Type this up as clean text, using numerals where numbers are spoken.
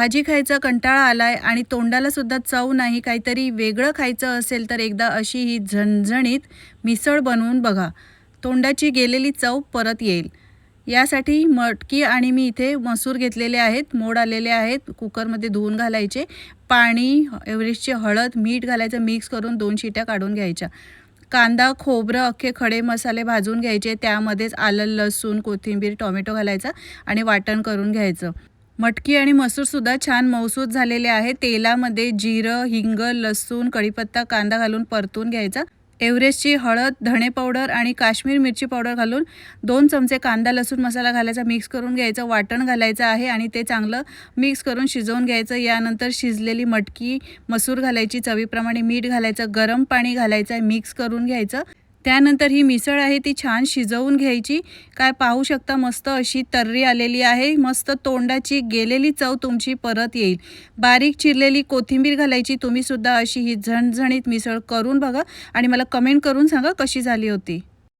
भाजी खायचा कंटाळा आलाय आणि तोंडाला सुद्धा चव नाही, काहीतरी वेगळं खायचं असेल तर एकदा अशी ही झणझणीत मिसळ बनवून बघा. तोंडाची गेलेली चव परत येईल. यासाठी मटकी आणि मी इथे मसूर घेतलेले आहेत, मोड आलेले आहेत, कुकरमध्ये धुवून घालायचे. पाणी, एव्हरेस्टची हळद, मीठ घालायचं, मिक्स करून 2 शिट्या काढून घ्यायच्या. कांदा, खोबरं, अख्खे खडे मसाले भाजून घ्यायचे. त्यामध्येच आलं, लसूण, कोथिंबीर, टोमॅटो घालायचा आणि वाटण करून घ्यायचं. मटकी आणि मसूरसुद्धा छान मऊसूत झालेले आहे. तेलामध्ये जिरं, हिंग, लसूण, कढीपत्ता, कांदा घालून परतून घ्यायचा. एव्हरेस्टची हळद, धणे पावडर आणि काश्मीर मिरची पावडर घालून 2 चमचे कांदा लसूण मसाला घालायचा, मिक्स करून घ्यायचं. वाटण घालायचं आहे आणि ते चांगलं मिक्स करून शिजवून घ्यायचं. यानंतर शिजलेली मटकी, मसूर घालायची, चवीप्रमाणे मीठ घालायचं, गरम पाणी घालायचं, मिक्स करून घ्यायचं. त्यानंतर ही मिसळ आहे ती छान शिजवून घ्यायची. काय पाहू शकता, मस्त अशी तर्री आलेली आहे. मस्त तोंडाची गेलेली चव तुमची परत येईल. बारीक चिरलेली कोथिंबीर घालायची. तुम्हीसुद्धा अशी ही झणझणीत मिसळ करून बघा आणि मला कमेंट करून सांगा कशी झाली होती.